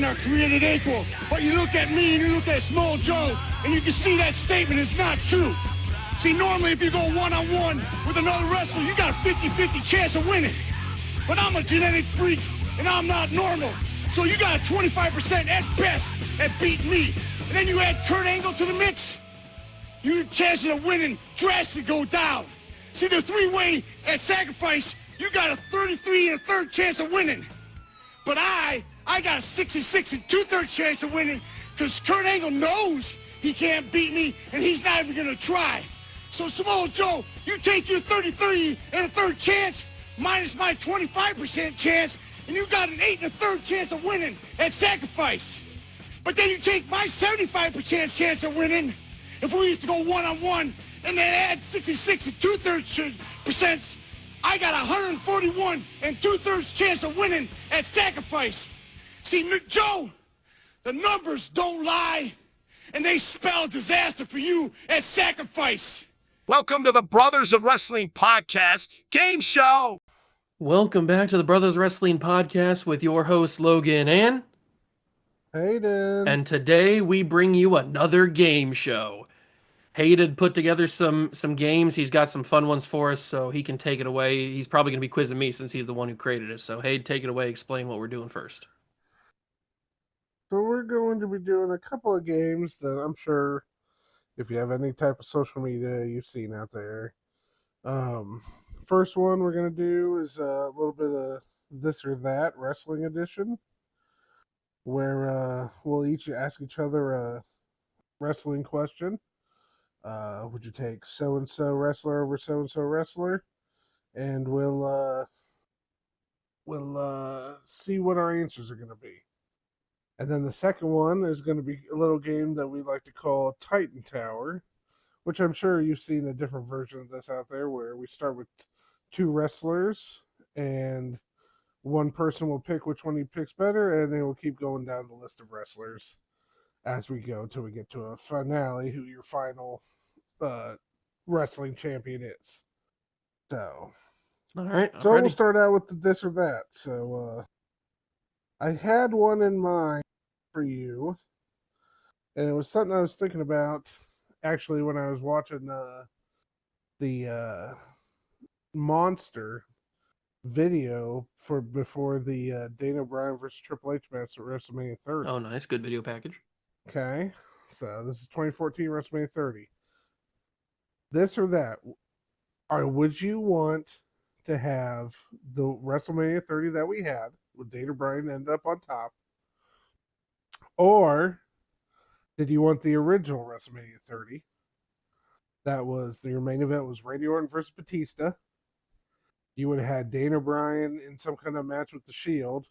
are created equal. But you look at me and you look at Small Joe, and you can see that statement is not true. See, normally if you go one-on-one with another wrestler, you got a 50-50 chance of winning. But I'm a genetic freak, and I'm not normal. So you got a 25% at best at beating me. And then you add Kurt Angle to the mix, your chances of winning drastically go down. See, the three-way at Sacrifice, you got a 33 and a third chance of winning. But I got a 66 and two-thirds chance of winning because Kurt Angle knows he can't beat me, and he's not even going to try. So, Samoa Joe, you take your 33 and a third chance minus my 25% chance, and you got an 8 and a third chance of winning at Sacrifice. But then you take my 75% chance of winning, if we used to go one-on-one, and then add 66 and two-thirds percent, I got 141 and two-thirds chance of winning at Sacrifice. See, Joe, the numbers don't lie, and they spell disaster for you at Sacrifice. Welcome to the Brothers of Wrestling Podcast Game Show. Welcome back to the Brothers Wrestling Podcast with your host, Logan and Hayden. And today we bring you another game show. Hayden put together some games. He's got some fun ones for us, so he can take it away. He's probably going to be quizzing me since he's the one who created it. So, Hayden, take it away. Explain what we're doing first. So we're going to be doing a couple of games that I'm sure if you have any type of social media you've seen out there. First one we're going to do is a little bit of this or that wrestling edition, where we'll each ask each other a wrestling question. Would you take so-and-so wrestler over so-and-so wrestler? And we'll see what our answers are going to be. And then the second one is going to be a little game that we like to call Titan Tower, which I'm sure you've seen a different version of this out there, where we start with two wrestlers, and one person will pick which one he picks better, and then we'll keep going down the list of wrestlers as we go till we get to a finale, who your final wrestling champion is. So, All right. so we'll start out with the this or that. So, I had one in mind for you, and it was something I was thinking about actually when I was watching the Monster video before the Daniel Bryan versus Triple H match at WrestleMania 30. Oh, nice. Good video package. Okay, so this is 2014 WrestleMania 30. This or that, or would you want to have the WrestleMania 30 that we had with Daniel Bryan end up on top, or did you want the original WrestleMania 30? That was your main event was Randy Orton versus Batista. You would have had Daniel Bryan in some kind of match with the Shield,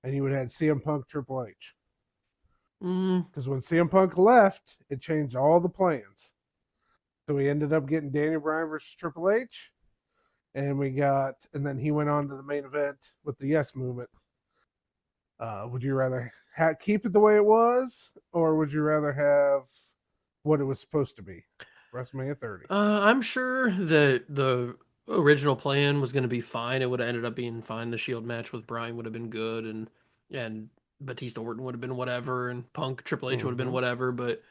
and you would have had CM Punk Triple H. Because when CM Punk left, it changed all the plans. So we ended up getting Daniel Bryan versus Triple H, and then he went on to the main event with the Yes Movement. Would you rather keep it the way it was, or would you rather have what it was supposed to be? WrestleMania 30. I'm sure that the original plan was going to be fine. It would have ended up being fine. The Shield match with Bryan would have been good, and Batista Orton would have been whatever, and Punk Triple H would have been whatever. But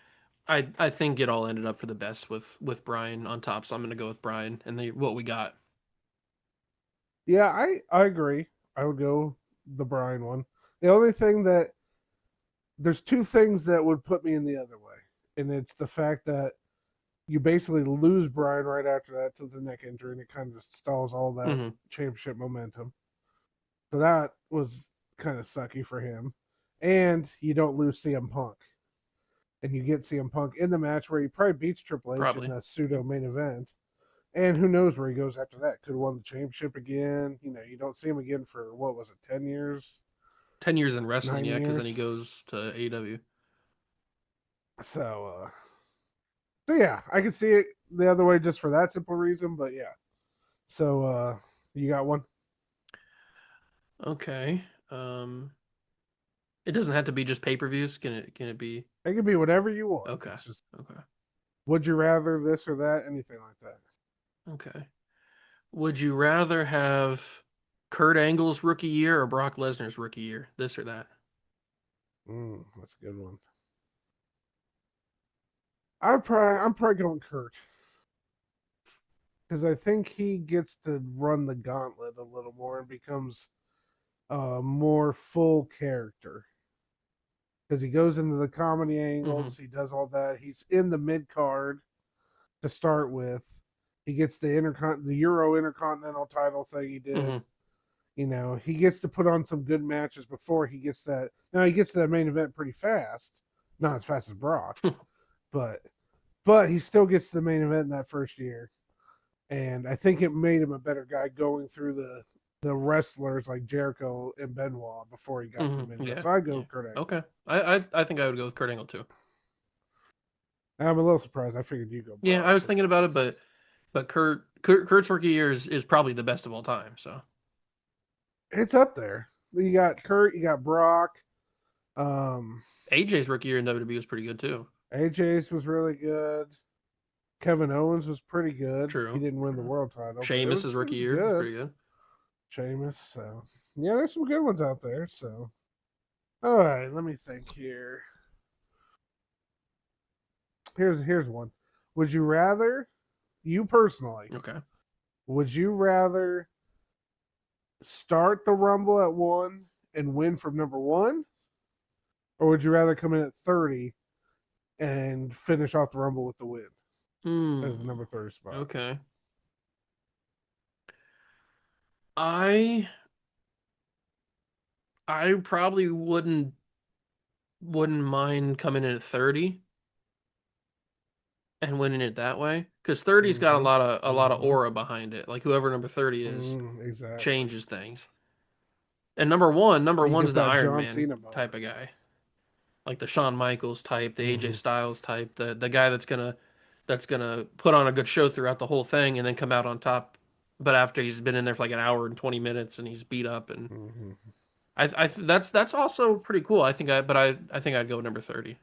I think it all ended up for the best with Bryan on top. So I'm going to go with Bryan and what we got. Yeah, I agree. I would go the Bryan one. The only thing there's two things that would put me in the other way, and it's the fact that you basically lose Bryan right after that to the neck injury, and it kind of stalls all that championship momentum. So that was kind of sucky for him. And you don't lose CM Punk. And you get CM Punk in the match where he probably beats Triple H in a pseudo main event. And who knows where he goes after that. Could have won the championship again. You don't see him again for, 10 years? 10 years in wrestling, yeah, because then he goes to AEW. So yeah, I can see it the other way just for that simple reason, but yeah. So, you got one? Okay. It doesn't have to be just pay-per-views. Can it be? It can be whatever you want. Okay. Okay. Would you rather this or that? Anything like that. Okay. Would you rather have Kurt Angle's rookie year or Brock Lesnar's rookie year? This or that? That's a good one. I'm probably going Kurt because I think he gets to run the gauntlet a little more and becomes a more full character because he goes into the comedy angles. He does all that. He's in the mid card to start with. He gets the Euro Intercontinental title thing he did. He gets to put on some good matches before he gets that. Now he gets to that main event pretty fast, not as fast as Brock, but he still gets to the main event in that first year. And I think it made him a better guy going through the wrestlers like Jericho and Benoit before he got to the main event. Yeah. So I'd go Yeah. Kurt Angle. Okay. I think I would go with Kurt Angle too. I'm a little surprised. I figured you'd go Brock. Yeah, I was thinking about it, but Kurt's rookie year is probably the best of all time. So it's up there. You got Kurt, you got Brock. AJ's rookie year in WWE was pretty good too. AJ's was really good. Kevin Owens was pretty good. True. He didn't win the world title. Sheamus' rookie year was pretty good. Sheamus. So yeah, there's some good ones out there. So all right, let me think here. Here's one. Would you rather, you personally, Okay. would you rather start the Rumble at 1 and win from number 1, or would you rather come in at 30 and finish off the Rumble with the win as the number 30 spot? Okay. I probably wouldn't mind coming in at 30 and winning it that way, because 30's got a lot of aura behind it. Like whoever number 30 is Exactly. changes things. And number one's the that Iron John Man Cena type of moment. guy, like the Shawn Michaels type, the AJ Styles type, the guy that's gonna put on a good show throughout the whole thing and then come out on top. But after he's been in there for like an hour and 20 minutes and he's beat up, and that's also pretty cool. I think I'd go with number 30.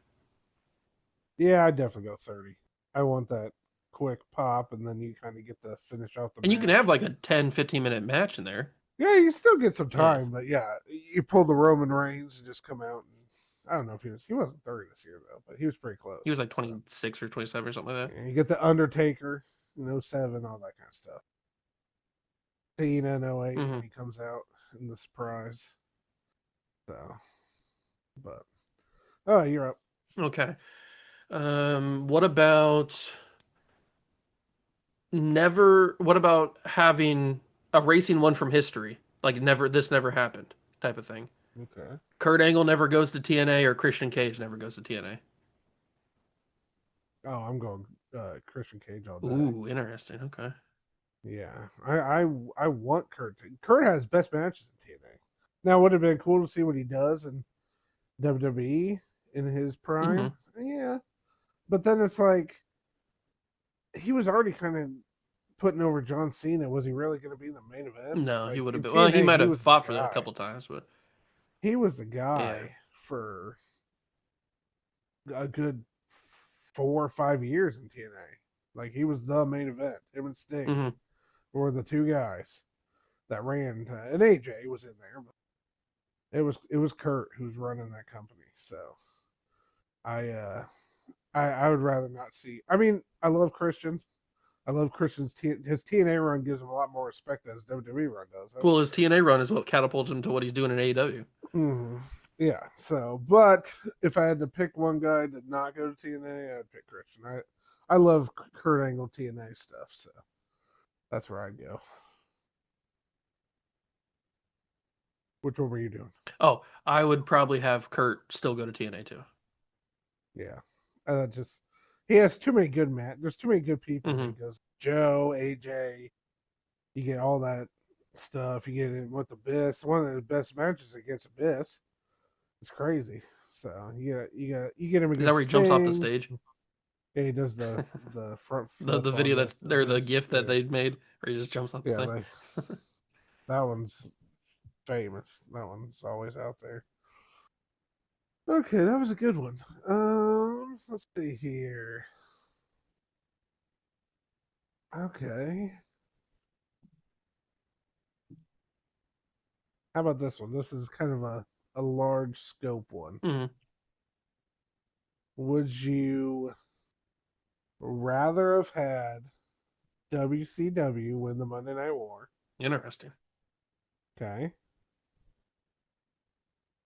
Yeah, I'd definitely go 30. I want that quick pop, and then you kind of get to finish out the And match. you can have like a 10-15 minute match in there. Yeah, you still get some Yeah. time, but yeah, you pull the Roman Reigns and just come out. And, I don't know if he wasn't 30 this year though, but he was pretty close. He was like 26 or 27 or something like that. And you get the Undertaker in 07, all that kind of stuff. Cena in 08 when he comes out in the surprise. So, but oh, you're up. Okay. What about having erasing one from history? Like this never happened type of thing. Okay. Kurt Angle never goes to TNA, or Christian Cage never goes to TNA. Oh, I'm going Christian Cage all day. Ooh, interesting. Okay. Yeah, I want Kurt. Kurt has best matches in TNA. Now, would have been cool to see what he does in WWE in his prime. Yeah, but then it's like he was already kind of putting over John Cena. Was he really going to be in the main event? No, like, he would have been. TNA, Well, he might have fought for that that a couple times, but he was the guy for a good 4 or 5 years in TNA. Like he was the main event. Him and Sting were the two guys that ran, and AJ was in there, but it was Kurt who was running that company. So I would rather not see. I mean, I love Christian. I love Christian's his TNA run gives him a lot more respect than his WWE run does. well, his TNA run is what catapults him to what he's doing in AEW. Yeah. So, but if I had to pick one guy to not go to TNA, I'd pick Christian. I love Kurt Angle TNA stuff, so that's where I'd go. Which one were you doing? Oh, I would probably have Kurt still go to TNA too. Yeah. Just he has too many good There's too many good people. He goes Joe, AJ. You get all that stuff. You get it with Abyss. One of the best matches against Abyss. It's crazy. So you get him against. Is that where he jumps off the stage? Yeah, he does the front flip. the video that's there, the GIF that they made where he just jumps off the thing. That one's famous. That one's always out there. Okay, that was a good one. Let's see here. Okay. How about this one? This is kind of a a large scope one. Hmm. Would you rather have had WCW win the Monday Night War? Interesting. Okay.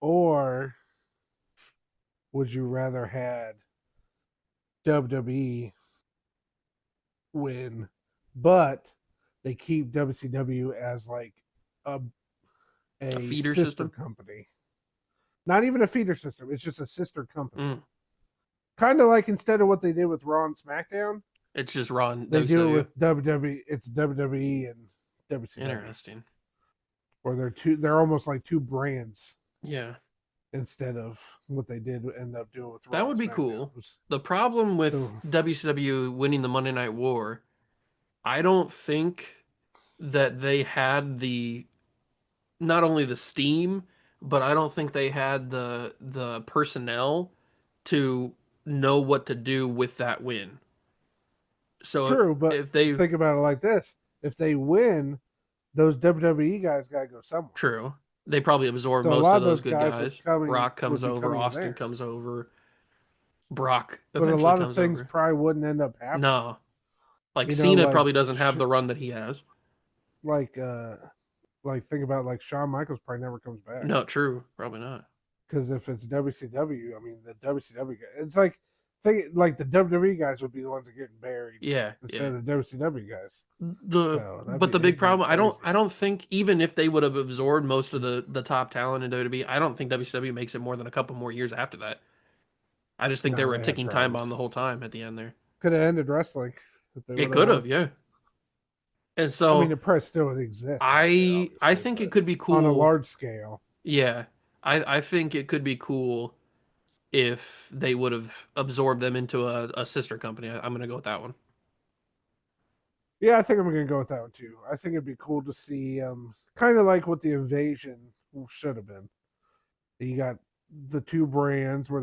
Or would you rather had WWE win, but they keep WCW as like a A a feeder sister system. company? Not even a feeder system. It's just a sister company. Mm. Kind of like instead of what they did with Raw and SmackDown, It's just Raw and they do it WCW. with WWE. It's WWE and WCW, Interesting. where they're almost like two brands Yeah, instead of what they did end up doing with that Raw and would be SmackDown. cool. The problem with So WCW winning the Monday Night War, I don't think that they had the not only the steam, but I don't think they had the personnel to know what to do with that win. So true, but if they think about it like this: if they win, those WWE guys got to go somewhere. true, they probably absorb So a most lot of of those those good guys guys. Rock would comes be over, coming Austin there, comes over, Brock but a eventually lot of comes things over. probably wouldn't end up happening. No, like You know, Cena probably doesn't have the run that he has. like think about like Shawn Michaels probably never comes back. No, true, probably not. Because if it's WCW, I mean the WCW guys, it's like like the WWE guys would be the ones that are getting buried Yeah, instead yeah. of the WCW guys. The So but the big it'd be problem, crazy. I don't think even if they would have absorbed most of the top talent in WWE, I don't think WCW makes it more than a couple more years after that. I just think they No, were a they had ticking time bomb problems. the whole time at the end there. Could have ended wrestling if they It would have could won. have, yeah. And I mean, so it probably still would exist out there, I obviously, think it but could be on a cool. large scale. Yeah. I think it could be cool if they would have absorbed them into a sister company. I'm gonna go with that one. Yeah, I think I'm gonna go with that one too. I think it'd be cool to see, kind of like what the invasion should have been. You got the two brands where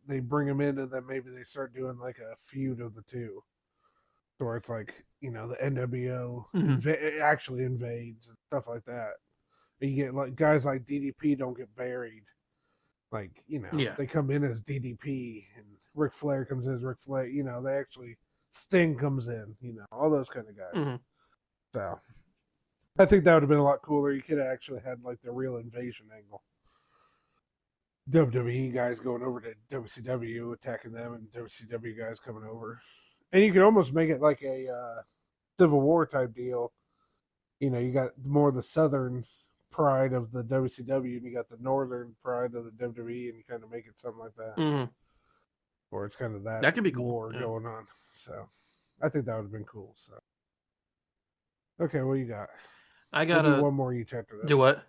they bring them in, and then maybe they start doing like a feud of the two, so where it's like the NWO Hmm. actually invades and stuff like that. You get like guys like DDP don't get buried. Like Yeah. they come in as DDP, and Ric Flair comes in as Ric Flair. They actually Sting comes in. All those kind of guys. Hmm. So I think that would have been a lot cooler. You could have actually had like the real invasion angle. WWE guys going over to WCW, attacking them, and WCW guys coming over. And you could almost make it like a Civil War type deal. You got more of the Southern pride of the WCW, and you got the Northern pride of the WWE, and you kind of make it something like that, Hmm. or it's kind of that That could be cool. war Yeah. going on. So I think that would have been cool. So okay, what you got? I We'll do gotta one more each after do this. what?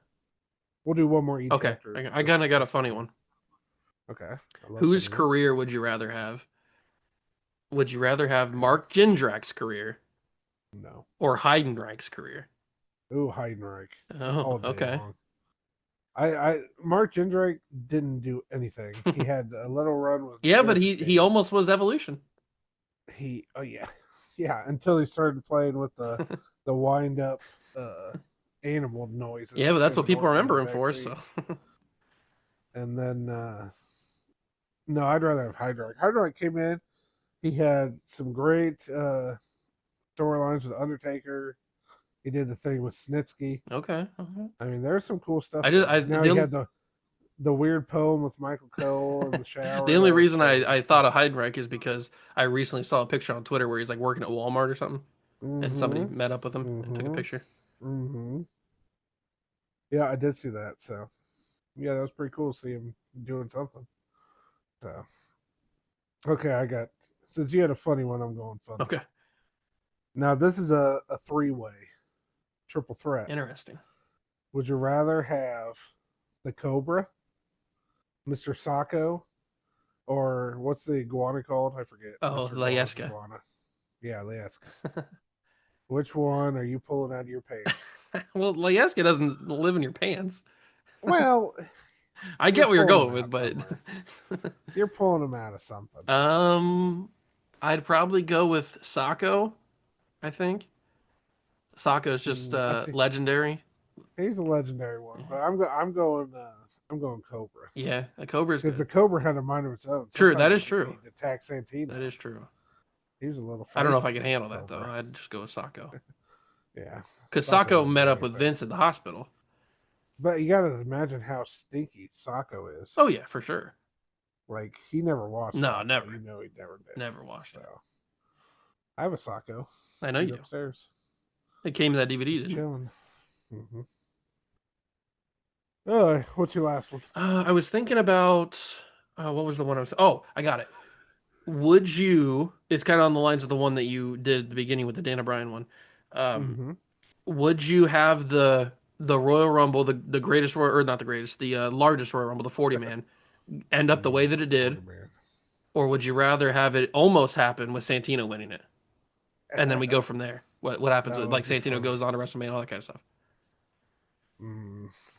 We'll do one more each Okay. after I this kinda got a this funny round. one. Okay, I love Whose funny ones. career would you rather have? Would you rather have Okay, Mark Jindrak's career no. or Heidenreich's career? Ooh, Heidenreich Oh, all day okay. long. Mark Jindrak didn't do anything. He had a little run with Yeah, but Joseph he Tate. almost was Evolution. Oh yeah, yeah. Until he started playing with the wind up animal Yeah, but noises that's in what an people orca in the remember him back for. seat. So And then no, I'd rather have Heidenreich. Heidenreich came in. He had some great storylines with Undertaker. He did the thing with Snitsky. okay. Uh-huh. I mean, there's some cool stuff I just I there. Now the he only, had the weird poem with Michael Cole in the the shower. only That was reason still I just thought of cool. Heidenreich is because I recently saw a picture on Twitter where he's like working at Walmart or something, and somebody Mm-hmm. met up with him and took a Mm-hmm. picture. Mm-hmm. Yeah, I did see that. So yeah, that was pretty cool to see him doing something. So okay, since you had a funny one, I'm going funny. Okay, Now this is a three-way triple threat. interesting. Would you rather have the Cobra, Mr. Sacco, or what's the iguana called? I forget. Oh, Mr. Claus Layeska. iguana. Yeah, Leska. Which one are you pulling out of your pants? Well, Layeska doesn't live in your pants. Well, I you're get what you're pulling going them with, out but somewhere. You're pulling them out of something. um, I'd probably go with Sako. I think Sako's just I see. legendary. He's a legendary one, but I'm going. I'm going Cobra. Yeah, the Cobra's Because the good. Cobra had a mind of its own. True, that Sometimes is it would true. need to attack Santino. That is true. He was a little feisty. I don't know if I can with handle the that though. Cobra. I'd just go with Sacco. Yeah. Because Sacco Sacco wouldn't met do up with anything. Vince at the hospital. But you gotta imagine how stinky Sacco is. Oh yeah, for sure. Like he never watched. No, Sacco. never. You know he never did. Never watched it. So I have a Sacco. I know you do. Upstairs. It came in that DVD, Just didn't chilling. Mm-hmm. All right, what's your last one? it? I was thinking about what was the one I was? Oh, I got it. Would you? It's kind of on the lines of the one that you did at the beginning with the Dana Bryan one. Mm-hmm. Would you have the Royal Rumble, the greatest Royal, or not the greatest, the largest Royal Rumble, the 40 man, end up the way that it did, or would you rather have it almost happen with Santino winning it, and then we go from there? What happens That with would like be Santino funny. goes on to WrestleMania, all that kind of stuff?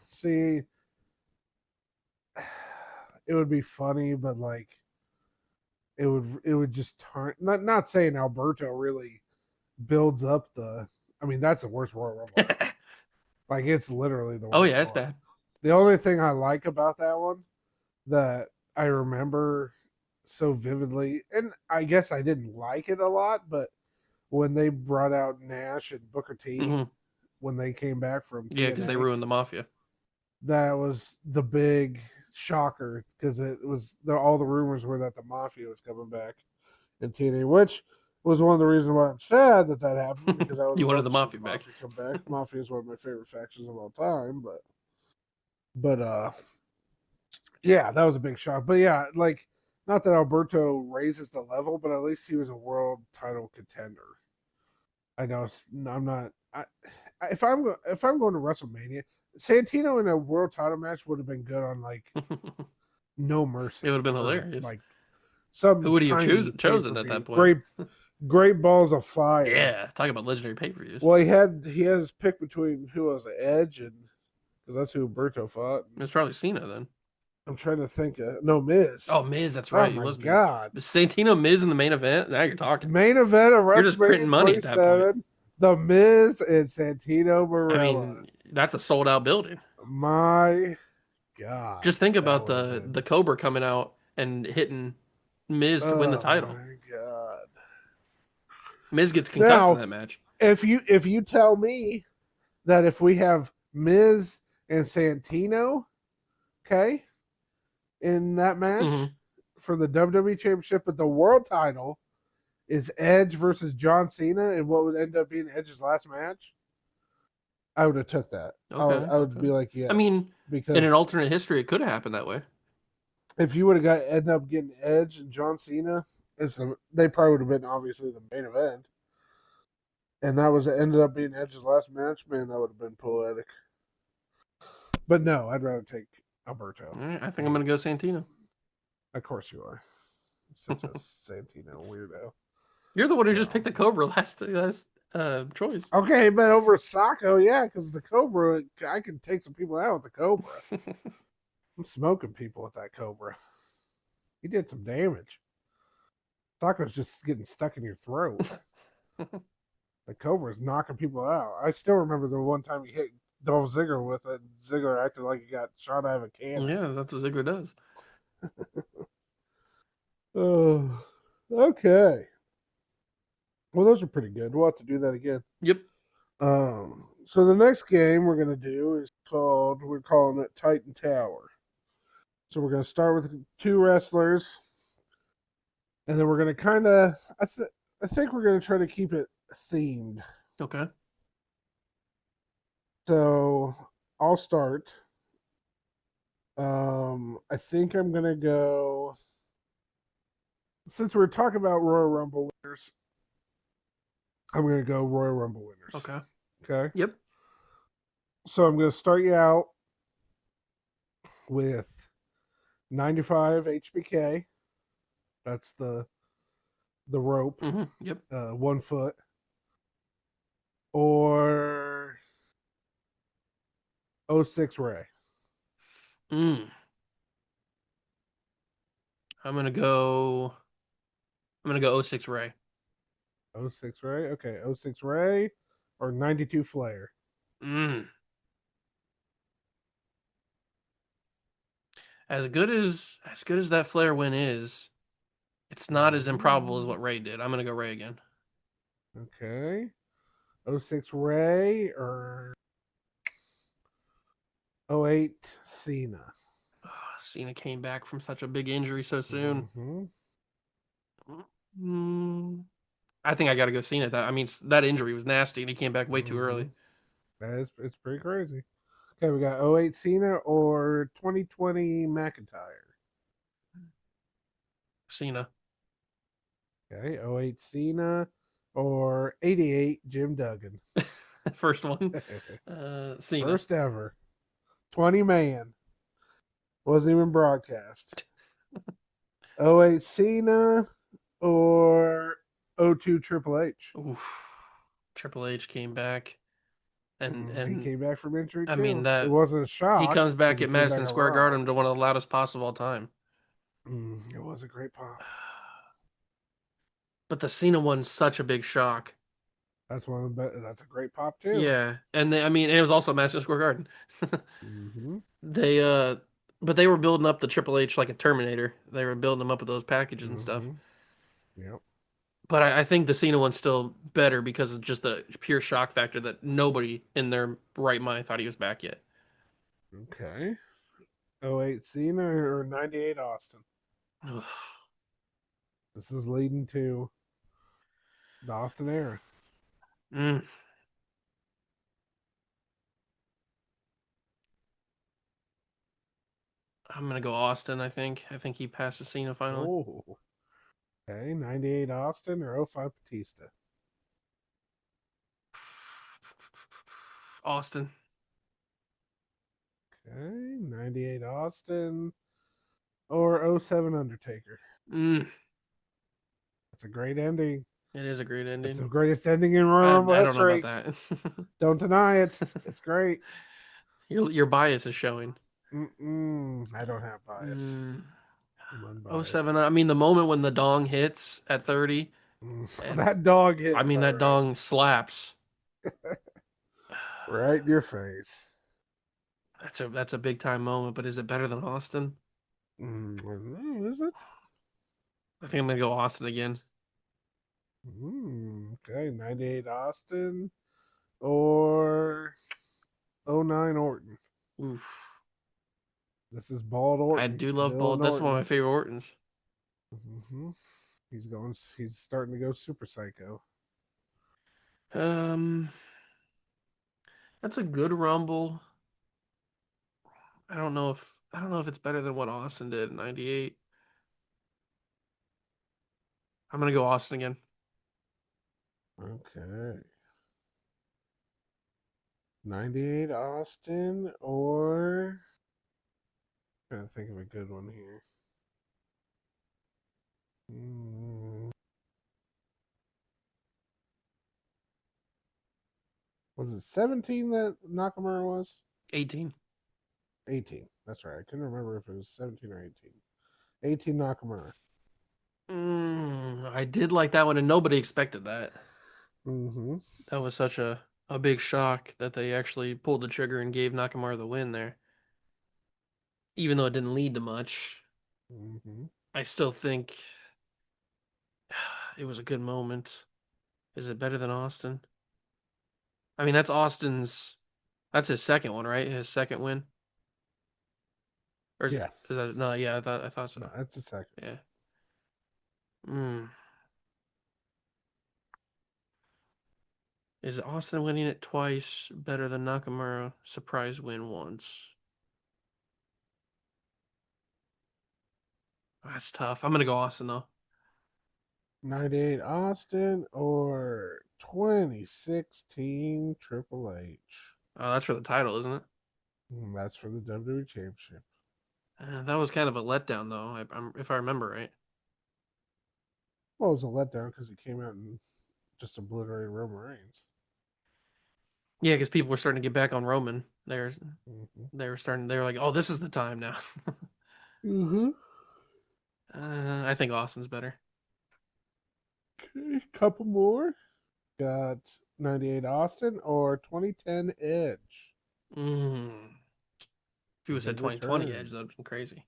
See, it would be funny, but like it would just turn. Not saying Alberto really builds up the. I mean, that's the worst Royal Rumble. Like it's literally the worst. Oh yeah, it's one. bad. The only thing I like about that one that I remember so vividly, and I guess I didn't like it a lot, but when they brought out Nash and Booker T Hmm. when they came back from Yeah, because they TNA, ruined the Mafia. that was the big shocker because it was all the rumors were that the Mafia was coming back in TNA, which was one of the reasons why I'm sad that happened because I would You wanted love the to see Mafia the back. Mafia come back. Mafia is one of my favorite factions of all time, but yeah, that was a big shock. But yeah, like not that Alberto raises the level, but at least he was a world title contender. I know I'm not. If I'm going to WrestleMania, Santino in a world title match would have been good on like No Mercy. It would have been Or hilarious. like Who some would he have tiny chosen at pay-per-view. that point? Great balls of fire. Yeah, talk about legendary pay-per-views. Well, he has his pick between who was it, Edge and because that's who Alberto fought. It was probably Cena then. I'm trying to think. No, Miz. Oh, Miz, that's Oh right. It my was Miz. God. Santino, Miz in the main event. Now you're talking. Main event of You're just printing WrestleMania money at that point. 27. The Miz and Santino I Marella. mean, that's a sold out building. My God. Just think that about would have the been. the Cobra coming out and hitting Miz to win the Oh title. my God. Miz gets concussed Now, in that match. if you tell me that if we have Miz and Santino, okay, in that match Mhm. for the WWE Championship, but the world title is Edge versus John Cena, and what would end up being Edge's last match, I would have took that. Okay. I would be like, yes. I mean, because in an alternate history, it could have happened that way. if you would have ended up getting Edge and John Cena, they probably would have been obviously the main event, and that was ended up being Edge's last match. Man, that would have been poetic. But no, I'd rather take Alberto. All right, I think I'm gonna go Santino. Of course you are. Such a Santino weirdo. You're the one who just picked the Cobra last choice. Okay, but over Sacco, yeah, because the Cobra, I can take some people out with the Cobra. I'm smoking people with that Cobra. He did some damage. Sacco's just getting stuck in your throat. The Cobra's knocking people out. I still remember the one time he hit Dolph Ziggler with it. Ziggler acted like he got shot out of a cannon. Yeah, that's what Ziggler does. Oh, okay. Well, those are pretty good. We'll have to do that again. Yep. So the next game we're gonna do is we're calling it Titan Tower. So we're gonna start with two wrestlers, and then we're gonna kind of I think we're gonna try to keep it themed. Okay. So I'll start. I think I'm gonna go since we're talking about Royal Rumble winners. I'm gonna go Royal Rumble winners. Okay. Okay. Yep. So I'm gonna start you out with 95 HBK. That's the rope, Yep. 1 foot, or 06 Ray. Mm. I'm gonna go 06 Ray. 06 Ray. Okay, 06 Ray or 92 Flair. Mm. as good as that Flair win is, it's not as improbable as what Ray did. I'm gonna go Ray again. Okay. '06 Ray or '08 Cena. Cena came back from such a big injury so soon. Mm-hmm. Mm, I think I got to go Cena. That I mean, that injury was nasty, and he came back way too Mm-hmm. early. It's pretty crazy. Okay, we got '08 Cena or 2020 McIntyre. Cena, Okay, '08 Cena or '88 Jim Duggan. first one. Cena. First ever. 20 man. Wasn't even broadcast. '08 Cena or '02 Triple H. Oof. Triple H came back, and He and came back from injury I mean too. It that wasn't a he shock comes because back he at came back Madison on Square Raw. Garden to one of the loudest pops of all time. It was a great pop. But the Cena one's such a big shock. That's one of the that's a great pop too. Yeah, and I mean, it was also Madison Square Garden. Mm-hmm. They but they were building up the Triple H like a Terminator. They were building him up with those packages and stuff. Mm-hmm. Yep. But I think the Cena one's still better because of just the pure shock factor that nobody in their right mind thought he was back yet. Okay. '08 Cena or '98 Austin. Ugh. This is leading to the Austin era. Mm, I'm gonna go Austin. I think he passes Cena finally. Oh. Okay. '98 Austin or '05 Batista. Austin. Okay. '98 Austin or '07 Undertaker. Mm, That's a great ending. it is a great It's ending. the greatest ending in I Royal Rumble don't know about history. that. Don't deny it. It's great. Your bias is showing. I don't have bias. Mm, I'm oh unbiased. 07. I mean, the moment when the dong hits at 30, and That dog I hits, mean all that right. dong slaps. Right in your face. That's a big time moment. But is it better than Austin? I don't know, is it? I think I'm gonna go Austin again. Okay, '98 Austin or '09 Orton. Oof. This is Bald I Orton, do love Bill Bald. and That's one of Orton. my favorite Ortons. hmm He's going. He's starting to go super psycho. Um, that's a good Rumble. I don't know if it's better than what Austin did in '98. I'm gonna go Austin again. Okay, '98 Austin or trying to think of a good one here. Mm, was it 17 that Nakamura was? 18. 18. That's right. I couldn't remember if it was 17 or 18. 18 Nakamura. I did like that one, and nobody expected that. Mm-hmm. That was such a big shock that they actually pulled the trigger and gave Nakamura the win there. Even though it didn't lead to much, Mm-hmm. I still think it was a good moment. Is it better than Austin? I mean, that's his second one, right? His second win, or is it? Yeah. Is that no? Yeah, I thought No, so. that's a second. Yeah. Mm. Is Austin winning it twice better than Nakamura surprise win once? That's tough. I'm gonna go Austin though. 98 Austin or 2016 Triple H. Oh, that's for the title, isn't it? That's for the WWE Championship. That was kind of a letdown, though, if I remember right. Well, it was a letdown because he came out and just obliterated Roman Reigns. Yeah, because people were starting to get back on Roman. Mm-hmm. They were starting. They were like, "Oh, this is the time now." Mm-hmm. I think Austin's better. Okay, couple more. Got 98 Austin or 2010 Edge. Mm. If you The would said big 2020 Edge, return. that'd been crazy.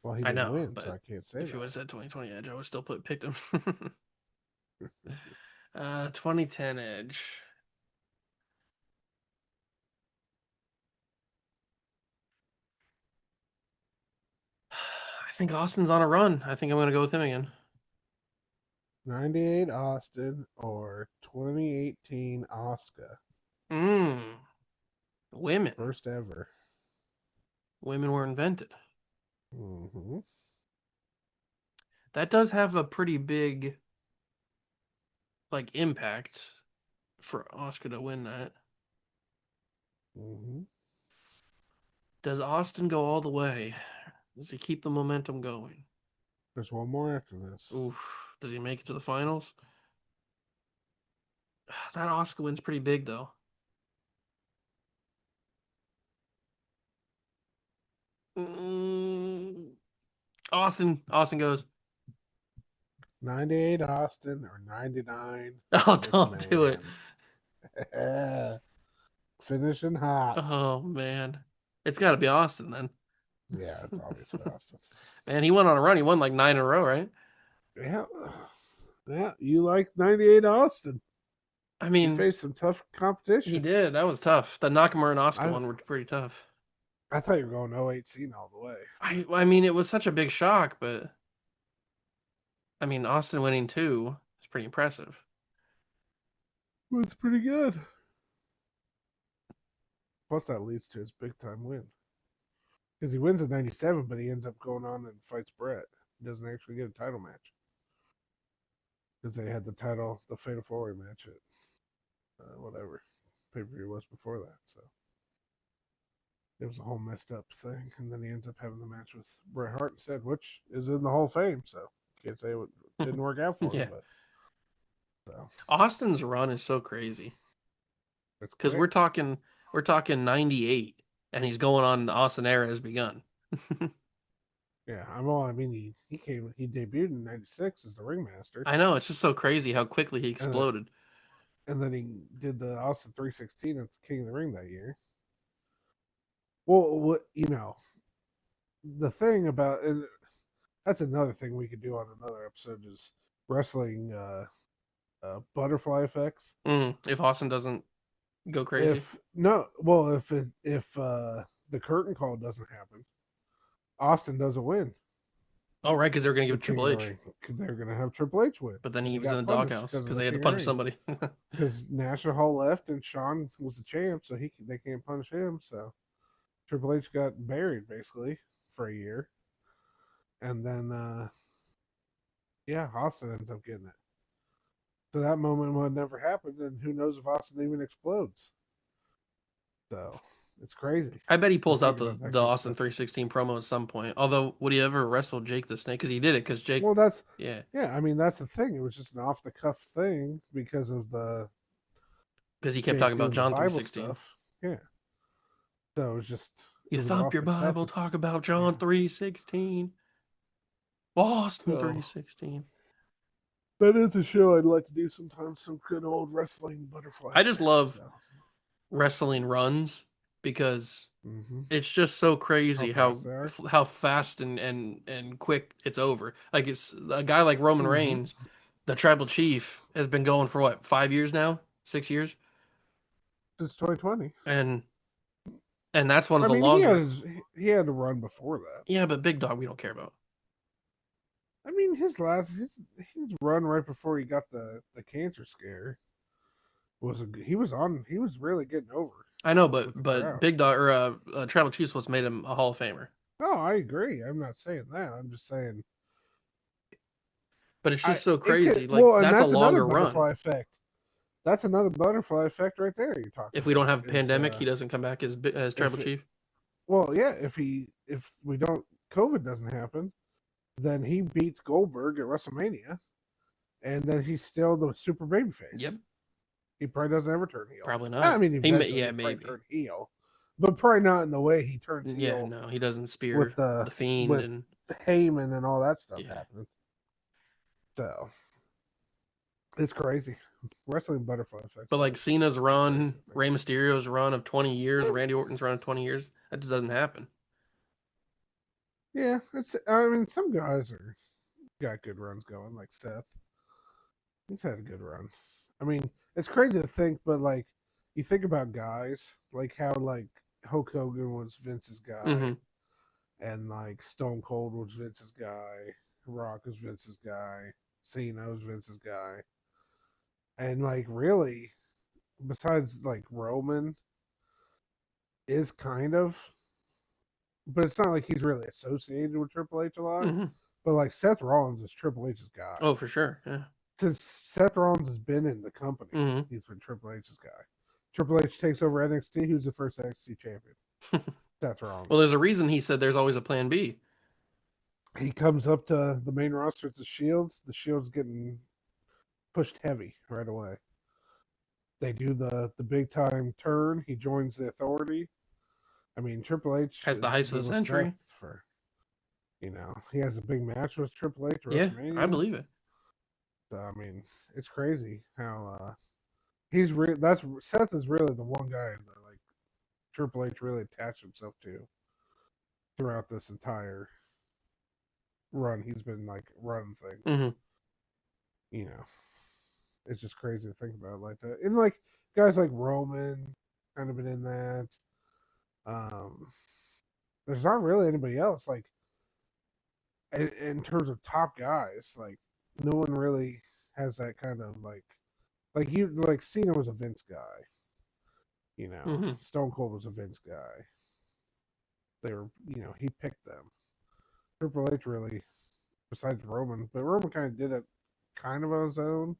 Well, he I didn't know, win, so but I can't say if you would have that. said 2020 Edge, I would still picked him. 2010 Edge. I think Austin's on a run. I think I'm gonna go with him again. 98 Austin or 2018 Oscar. Women. First ever. Women were invented. Mm-hmm. That does have a pretty big impact for Oscar to win that. Mm-hmm. Does Austin go all the way? Does he keep the momentum going? There's one more after this. Oof. Does he make it to the finals? That Oscar win's pretty big though. Mm, Austin goes. 98 Austin or 99 Oh, don't do it. McMahon. Finishing hot. Oh man, it's got to be Austin then. Yeah, it's obviously Austin. Man, he went on a run. He won like 9 in a row, right? Yeah. Yeah, you like 98 Austin. I You mean, faced some tough he competition. did. That was tough. The Nakamura and Oscar I one were pretty tough. I thought you were going 08 Cena all the way. I mean, it was such a big shock, but I mean, Austin winning 2 is pretty impressive. It's pretty good. Plus, that leads to his big time win. Because he wins in 97, but he ends up going on and fights Brett. He doesn't actually get a title match. Because they had the title, the Fatal 4-Way match at whatever pay per view was before that. So it was a whole messed up thing. And then he ends up having the match with Bret Hart instead, which is in the Hall of Fame. So can't say it didn't work out for him. Yeah. But so Austin's run is so crazy it's because quick. we're talking 98, and he's going on the Austin era has begun. Yeah, I mean, he debuted in '96 as the ringmaster, I know, it's just so crazy how quickly he and exploded. then he did the Austin 316 at King of the Ring that year. Well, what the thing about, and that's another thing we could do on another episode, is wrestling butterfly effects. If Austin doesn't go crazy. If no, well, if the curtain call doesn't happen, Austin doesn't win Oh, right, because they're going to the give King Triple of the H. Ring. They're gonna have Triple H win, But then and he he was in got the punished doghouse because of because the they had to King of the punish Ring. somebody. Because National Hall left and Sean was the champ, so they can't punish him. So Triple H got buried basically for a year, and then yeah, Austin ends up getting it. So that moment would never happened, and who knows if Austin even explodes. So it's crazy I bet he to pulls out think the, about that the kind of Austin stuff. 316 promo at some point. Although, would he ever wrestle Jake the Snake? Because he did it, because Jake, Well, that's yeah, yeah. I mean, that's the thing. It was just an off the cuff thing because of the because he kept Jake talking about doing the John Bible 316. stuff. Yeah. So it You was thump off your the cuff. Bible, talk about Yeah. John 316. Boston So 316. that is a show I'd like to do sometime. Some good old wrestling butterfly I just effects. love So. wrestling runs because Mm-hmm. it's just so How crazy fast they are. how fast and quick it's over. Like it's a guy like Roman Mm-hmm. Reigns, the tribal chief, has been going for what, 5 years now, 6 years, Since 2020. and that's one of I the mean, longer. he had to run before that. Yeah, but Big Dog we don't care about. I mean, his run right before he got the cancer scare he was really getting over I know, with the but crowd. Big Dog or Tribal Chief's what's made him a Hall of Famer. No, I agree. I'm not saying that. I'm just saying But it's I just so it could crazy. Like well, and that's a that's another longer run. butterfly effect. That's another butterfly effect right there. You're talking If we don't about have a is pandemic, he doesn't come back as Tribal if it, Chief. well, yeah, if we don't COVID doesn't happen, then he beats Goldberg at WrestleMania, and then he's still the super baby Yep, face. He probably doesn't ever turn heel. probably I not. mean, eventually Yeah, he'll probably maybe. turn heel, but probably not in the way he turns Yeah, heel no, he doesn't spear with the Fiend with and Heyman and all that stuff yeah. happening. So it's crazy. Wrestling butterfly effects But like are Cena's a crazy run, thing. Rey Mysterio's run of 20 years, Randy Orton's run of 20 years, that just doesn't happen. Yeah, it's. I mean, some guys are got good runs going, like Seth. He's had a good run. I mean, it's crazy to think, but like, you think about guys like how like Hulk Hogan was Vince's guy, Hmm. and like Stone Cold was Vince's guy, Rock was Vince's guy, Cena was Vince's guy, and like really, besides like Roman is kind of, but it's not like he's really associated with Triple H a lot. Hmm. But like Seth Rollins is Triple H's guy. Oh, for sure. Yeah. Since Seth Rollins has been in the company, Hmm. he's been Triple H's guy. Triple H takes over NXT. Who's the first NXT champion? Seth Well, Rollins. there's a reason he said there's always a plan B. He comes up to the main roster at the Shield. The Shield's getting pushed heavy right away. They do the big time turn. He joins the Authority. I mean, Triple H Has the has heist of the been with Seth century. for, he has a big match with Triple H at Yeah, I WrestleMania. believe it. So, I mean, it's crazy how that's Seth is really the one guy that like Triple H really attached himself to throughout this entire run. He's been like running things. Hmm. You know, it's just crazy to think about it like that. And like guys like Roman kind of been in that. Um, there's not really anybody else like in terms of top guys. Like no one really has that kind of like you like Cena was a Vince guy. Hmm. Stone Cold was a Vince guy. They were, he picked them. Triple H really, besides Roman, but Roman kind of did it kind of on his own.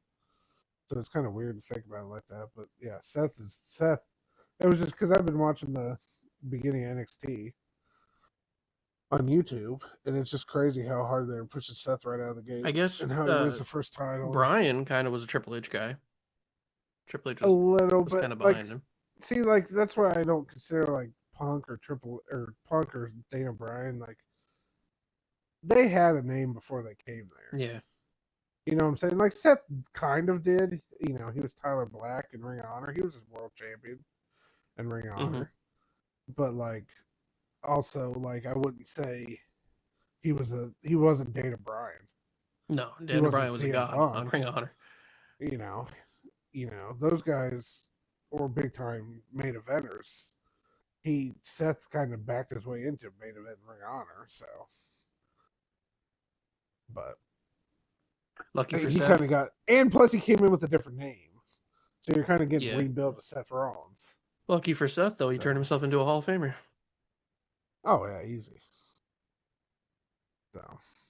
So it's kind of weird to think about it like that. But yeah, Seth. It was just because I've been watching the beginning of NXT on YouTube, and it's just crazy how hard they were pushing Seth right out of the I gate, guess and how he wins the first title. Brian kind of was a Triple H guy. Triple H A little was bit, kind of like, behind him. see, like that's why I don't consider like Punk or Dana Bryan like they had a name before they came there. Yeah. You know what I'm saying? Like Seth kind of did. He was Tyler Black in Ring of Honor. He was a world champion in Ring of Hmm. Honor. But like also like I wouldn't say he wasn't Dana Bryan. No, He Daniel wasn't Bryan was a CM god Punk. on Ring of Honor. You know, those guys were big time main eventers. Seth kind of backed his way into main event Ring of Honor, so but Lucky for he kind of Seth. got and plus he came in with a different name. So you're kind of getting Yeah. rebuilt with Seth Rollins. Lucky for Seth, though, he turned So, himself into a Hall of Famer. oh yeah, easy. So,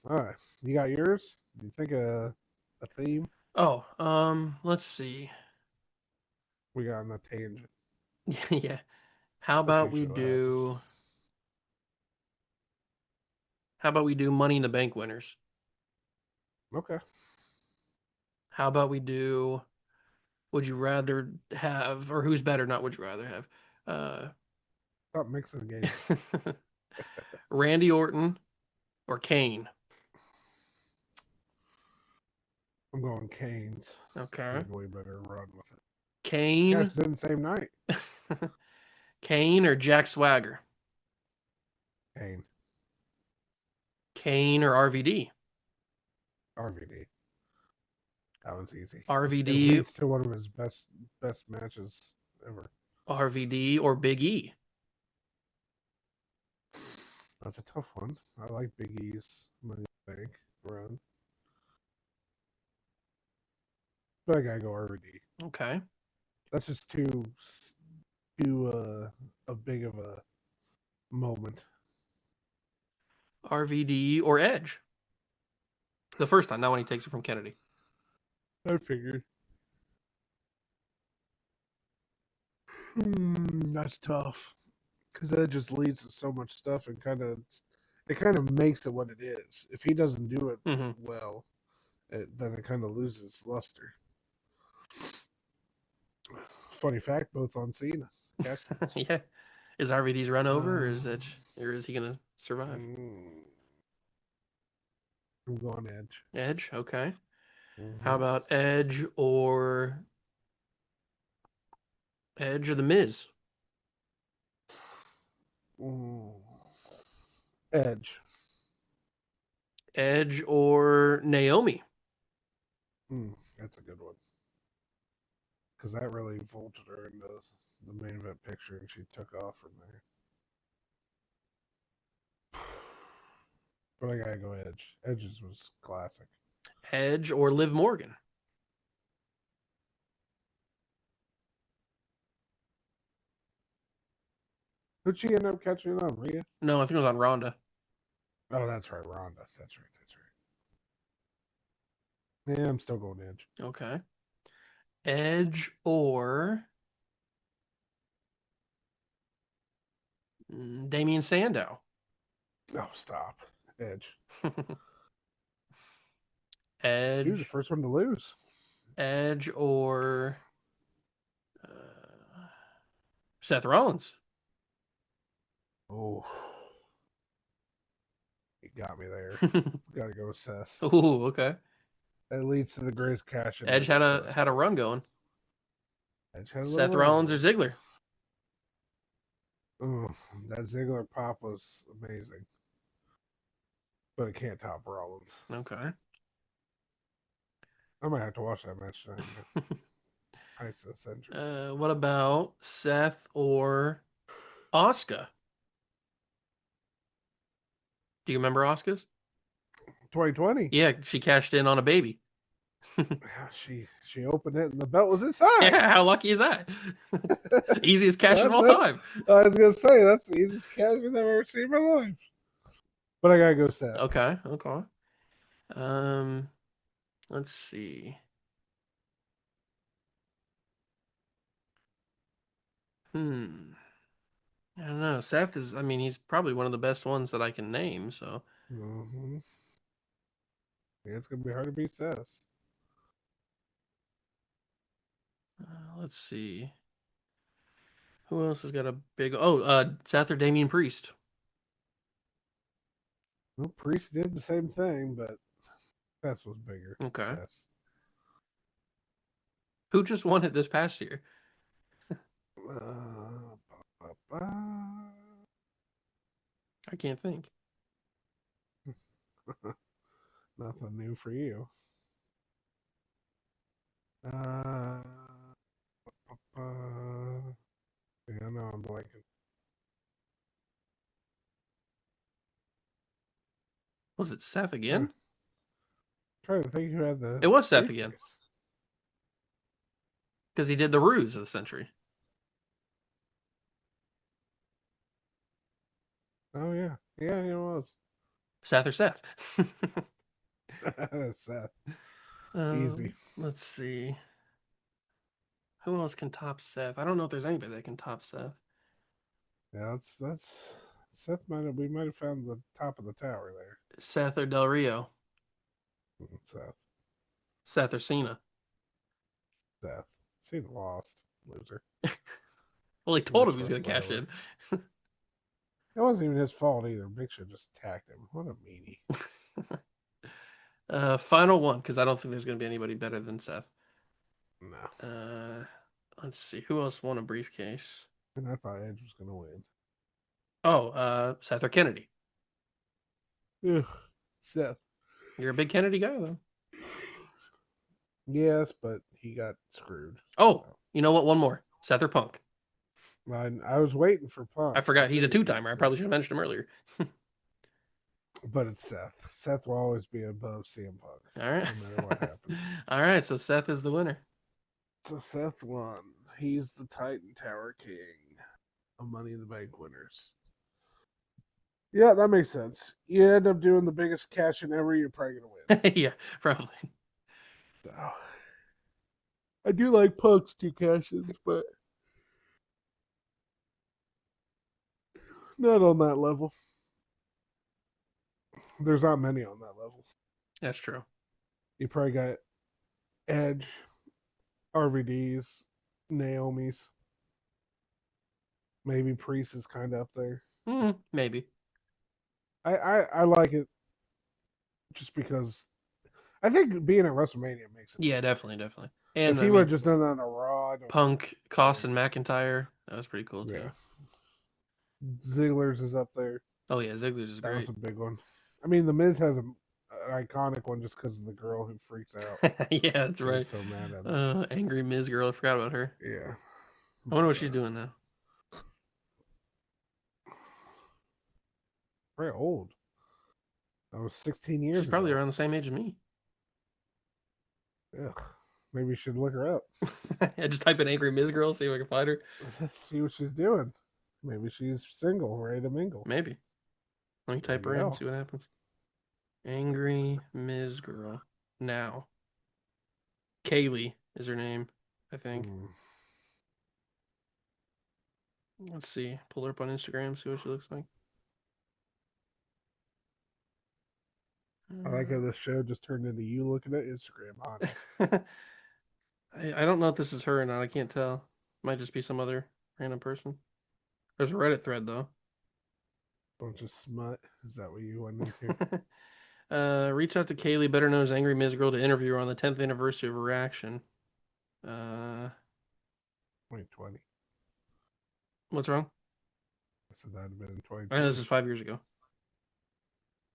all right, you got yours? Do you think a theme? Oh, let's see. We got on a tangent. Yeah. How That's about we usually what happens. do Money in the Bank winners? Okay, How about we do Would you rather have, or who's better, not would you rather have? stop mixing the games. Randy Orton or Kane? I'm going Canes. He Okay. had a way better run with it. Yes, Kane, it's in the same night. Kane or Jack Swagger? Kane, Kane or RVD? RVD. That was easy. It RVD, leads to one of his best matches ever. RVD or Big E? That's a tough one. I like Big E's Money in the Bank run, but I gotta go RVD. Okay. That's just a big of a moment. RVD or Edge? The first time, not when he takes it from Kennedy. I figured. That's tough because that just leads to so much stuff and it kind of makes it what it is. If he doesn't do it Hmm. well, then it kind of loses luster. Funny fact, both on Cena. Catch this. Yeah. Is RVD's run over, or is Um, Edge, or is he gonna survive? I'm going Edge. Edge, okay. How Hmm. about Edge or the Miz? Ooh. Edge. Edge or Naomi? That's a good one. Because that really vaulted her into the main event picture, and she took off from there. But I gotta go Edge. Edge's was classic. Edge or Liv Morgan? Who'd she end up catching on? Rhea? No, I think it was on Ronda. Oh, that's right, Ronda. That's right. Yeah, I'm still going Edge. Okay. Edge or Damian Sandow? Oh, stop. Edge. He was the Edge. first one to lose. Edge or Seth Rollins? Oh, he got me there. Gotta go with Seth. Ooh, okay. That leads to the greatest cash in Edge ever, had so a that's had a good. run going. Edge had a little Seth run Rollins or going. Ziggler? Oh, that Ziggler pop was amazing. But it can't top Rollins. Okay. I might have to watch that match tonight. Heist of the century. What about Seth or Asuka? Do you remember Asuka's? 2020. Yeah, she cashed in on a baby. She opened it and the belt was inside. Yeah, how lucky is that? Easiest cash in all That's- time. I was gonna say that's the easiest cash I've ever seen in my life. But I gotta go Seth. Okay. Let's see. I don't know. Seth is, I mean, he's probably one of the best ones that I can name, so Mm-hmm. Yeah, it's gonna be hard to beat Seth. let's see. Who else has got a big Seth or Damian Priest? Well, Priest did the same thing, but Seth was bigger. Okay. Seth. Who just won it this past year? Uh, ba, ba, ba. I can't think. Nothing new for you. Ba, ba. Yeah, no, I'm blanking. Was it Seth again? Trying to think who had the. It was Seth again. briefcase. Because he did the ruse of the century. Oh yeah, yeah, it was. Seth or Seth? Seth. Easy. Let's see. Who else can top Seth? I don't know if there's anybody that can top Seth. Yeah, that's Seth we might have found the top of the tower there. Seth or Del Rio? Seth. Seth or Cena? Seth. Cena lost. Loser. Well, he told him he was Worst going to wrestler cash ever. in. It wasn't even his fault either. Big Show just attacked him. What a meanie. Final one, because I don't think there's going to be anybody better than Seth. No. Let's see. Who else won a briefcase? And I thought Edge was going to win. Oh, Seth or Kennedy. Ugh. Seth. You're a big Kennedy guy, though. Yes, but he got screwed. Oh, you know what? One more. Seth or Punk. I was waiting for Punk. I forgot. He's a figured two-timer. I Seth. probably should have mentioned him earlier. But it's Seth. Seth will always be above CM Punk. All right. No matter what happens. All right. So Seth is the winner. So Seth won. He's the Titan Tower King of Money in the Bank winners. Yeah, that makes sense. You end up doing the biggest cash in ever, you're probably going to win. Yeah, probably. So, I do like Punk's two cash-ins, but not on that level. There's not many on that level. That's true. You probably got Edge, RVD's, Naomi's. Maybe Priest is kind of up there. Maybe. I like it just because I think being at WrestleMania makes it. Yeah, definitely. And If he would have just done that on a Raw, Punk, Koss, and McIntyre, that was pretty cool too. yeah. Ziggler's is up there. Oh yeah, Ziggler's is That great. was a big one. I mean, The Miz has an iconic one just because of the girl who freaks out. Yeah, that's I was right. so mad at him. Angry Ms. Girl. I forgot about her. Yeah. I wonder what But, she's doing now. very old. That was 16 She's years probably ago. around the same age as me. Ugh. Maybe you should look her up. I just type in Angry Ms. Girl, see if I can find her. See what she's doing. Maybe she's single, ready to mingle. Maybe. Let me type her in and see what happens. Angry Ms. Girl. Now. Kaylee is her name, I think. Let's see. Pull her up on Instagram, see what she looks like. I like how this show just turned into you looking at Instagram hotties. I don't know if this is her or not. I can't tell. Might just be some other random person. There's a Reddit thread, though. Bunch of smut. Is that what you went into? Reach out to Kaylee, better known as Angry Ms. Girl, to interview her on the 10th anniversary of her reaction. 2020. What's wrong? I said that'd have been in 2020. I know this is 5 years ago.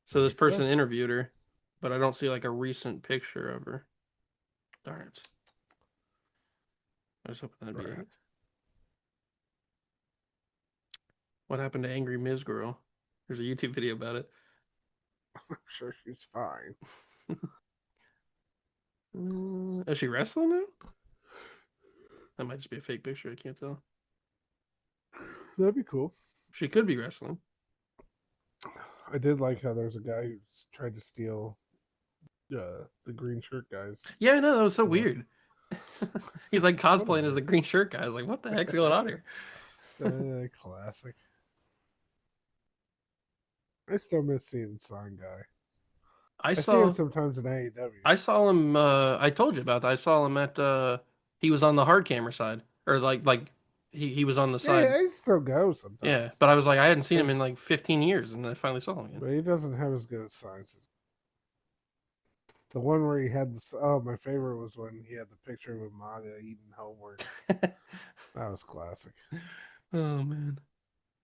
So this person interviewed her, but I don't see like a recent picture of her. Darn it. I was hoping that'd be it. What happened to Angry Ms. Girl? There's a YouTube video about it. I'm sure she's fine. Is she wrestling now? That might just be a fake picture. I can't tell. That'd be cool. She could be wrestling. I did like how there's a guy who tried to steal the green shirt guys. Yeah, I know. That was so weird. He's like cosplaying as the green shirt guy. I was like, what the heck's going on here? Classic. I still miss seeing the sign guy. I see him sometimes in AEW. I saw him. I told you about that. I saw him at. He was on the hard camera side, or like he was on the side. Yeah, he still goes sometimes. Yeah, but I was like, I hadn't seen him in like 15 years, and I finally saw him again. But he doesn't have as good as signs. The one where he had this. Oh, my favorite was when he had the picture of Amada eating homework. That was classic. Oh man,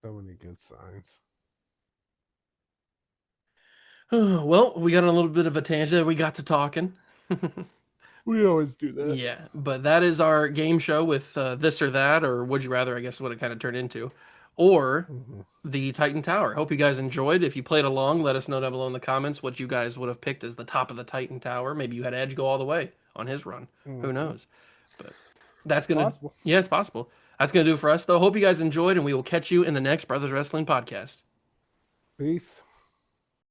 so many good signs. Well, we got a little bit of a tangent. We got to talking. We always do that. Yeah, but that is our game show with this or that, or would you rather, I guess, what it kind of turned into, or the Titan Tower. Hope you guys enjoyed. If you played along, let us know down below in the comments what you guys would have picked as the top of the Titan Tower. Maybe you had Edge go all the way on his run. Who knows? But that's going to... Yeah, it's possible. That's going to do it for us, though. Hope you guys enjoyed, and we will catch you in the next Brothers Wrestling podcast. Peace.